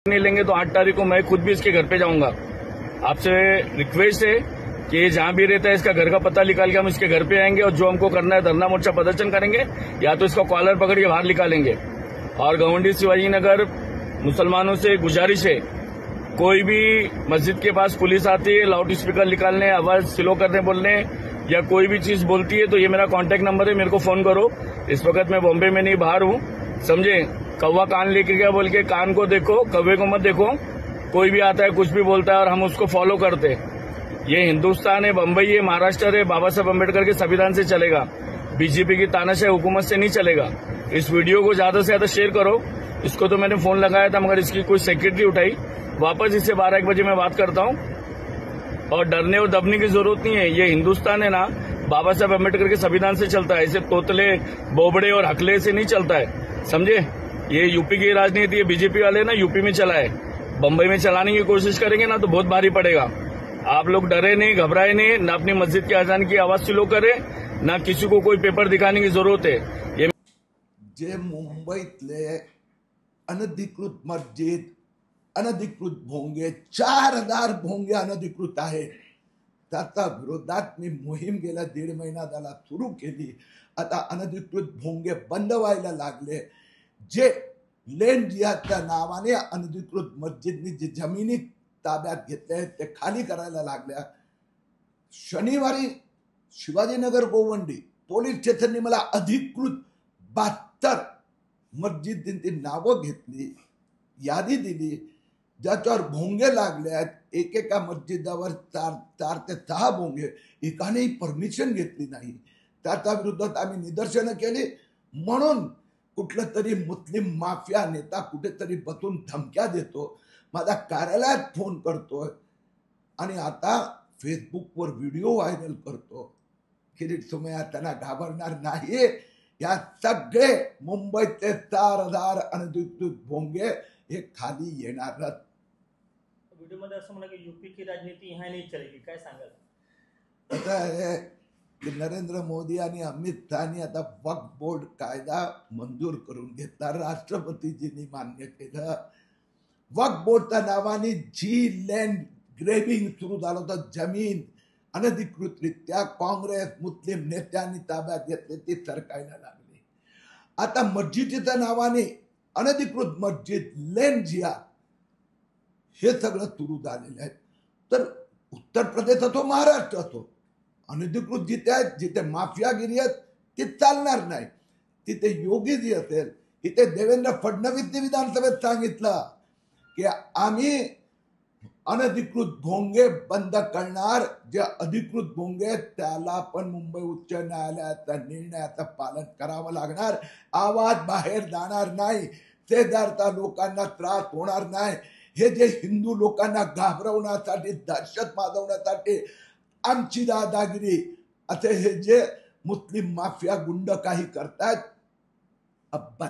नहीं लेंगे तो 8 तारीख को मैं खुद भी इसके घर पे जाऊंगा। आपसे रिक्वेस्ट है कि जहां भी रहता है इसका घर का पता निकाल के हम इसके घर पे आएंगे और जो हमको करना है धरना मोर्चा प्रदर्शन करेंगे या तो इसका कॉलर पकड़ के बाहर निकालेंगे। और गवंडी शिवाजी नगर मुसलमानों से गुजारिश है, कोई भी मस्जिद के पास पुलिस आती है लाउड स्पीकर निकालने, आवाज स्लो करने बोलने या कोई भी चीज बोलती है तो ये मेरा कॉन्टैक्ट नंबर है, मेरे को फोन करो। इस वक्त मैं बॉम्बे में नहीं बाहर हूँ, समझे। कौवा कान लेके गया बोल के कान को देखो, कौवे को मत देखो। कोई भी आता है कुछ भी बोलता है और हम उसको फॉलो करते। ये हिंदुस्तान है, बम्बई है, महाराष्ट्र है, बाबा साहब अम्बेडकर के संविधान से चलेगा, बीजेपी की तानाशाही हुकूमत से नहीं चलेगा। इस वीडियो को ज्यादा से ज्यादा शेयर करो। इसको तो मैंने फोन लगाया था मगर इसकी कोई सेक्रेटरी उठाई। वापस इससे 12-1 बजे मैं बात करता हूँ। और डरने और दबने की जरूरत नहीं है। ये हिंदुस्तान है ना, बाबा साहब अम्बेडकर के संविधान से चलता है। ऐसे तोतले बोबड़े और हकले से नहीं चलता है, समझे। ये यूपी की राजनीति है, बीजेपी वाले ना यूपी में चला है। बम्बई में चलाने की कोशिश करेंगे ना तो बहुत भारी पड़ेगा। आप लोग डरे नहीं, घबराए नहीं, ना अपनी मस्जिद के अजान की आवाज स्लो करे, ना किसी को कोई पेपर दिखाने की जरूरत है। ये जे मुंबईतले अनधिकृत मस्जिद, अनधिकृत भोंगे, 4000 भोंगे अनधिकृत आहेत, त्याच्या विरोधात मी मोहीम गेल्या 1.5 महिना झाला सुरू केली। आता अनधिकृत भोंगे बंद व्हायला लागले। जे लेन जिहादच्या नावाने अनधिकृत मस्जिदनी जी जमिनी ताब्यात घेतल्या ते खाली करायला लागल्या। शनिवारी शिवाजीनगर गोवंडी पोलीस स्टेशनने मला अधिकृत 72 मस्जिदींची नावं घेतली, यादी दिली, ज्याच्यावर भोंगे लागले आहेत। एकेका मस्जिदावर 4 ते 6 भोंगे, एकानेही परमिशन घेतली नाही। त्याच्या विरोधात आम्ही निदर्शनं केली। म्हणून कुठलं तरी मुस्लिम माफिया नेता कुठेतरी बसून धमक्या देतो, माझ्या कार्यालयात फोन करतोय आणि आता फेसबुकवर व्हिडिओ व्हायरल करतो। किरीट सोमय्या त्यांना घाबरणार नाही। या सगळे मुंबईचे 4000 अनधिकृत भोंगे हे खाली येणारच। वीडियोमध्ये असं म्हणा की यूपी की राजनीति यहाँ नहीं चलेगी, काय सांगाल? आता आहे की नरेंद्र मोदी आणि अमित शहानी आता वक्फ बोर्ड कायदा मंजूर करून घेतला, राष्ट्रपतीजींनी मान्य केलं। वक्फ बोर्डच्या नावाने जी लँड ग्रेबिंग सुरू झालं होतं, जमीन अनधिकृतरित्या काँग्रेस मुस्लिम नेत्यांनी ताब्यात घेतली, ती सरकायला लागली। आता मस्जिदीच्या नावाने अनधिकृत मस्जिद, लेन जिहाद हे सगळं सुरू झालेलं आहे। तर उत्तर प्रदेश असो, महाराष्ट्र असो, अनधिकृत जिथे आहेत, जिथे माफियागिरी आहेत, ती चालणार नाही। तिथे योगीजी असेल, इथे देवेंद्र फडणवीसने विधानसभेत सांगितलं की आम्ही अनधिकृत भोंगे बंद करणार। जे अधिकृत भोंगे त्याला पण मुंबई उच्च न्यायालयाच्या निर्णयाचं पालन करावं लागणार। आवाज बाहेर जाणार नाही, शेजारच्या लोकांना त्रास होणार नाही। हे जे हिंदू लोकांना घाबरवण्यासाठी, दहशत माजवण्यासाठी आमची दादागिरी असे हे जे मुस्लिम माफिया गुंड काही करतात, अब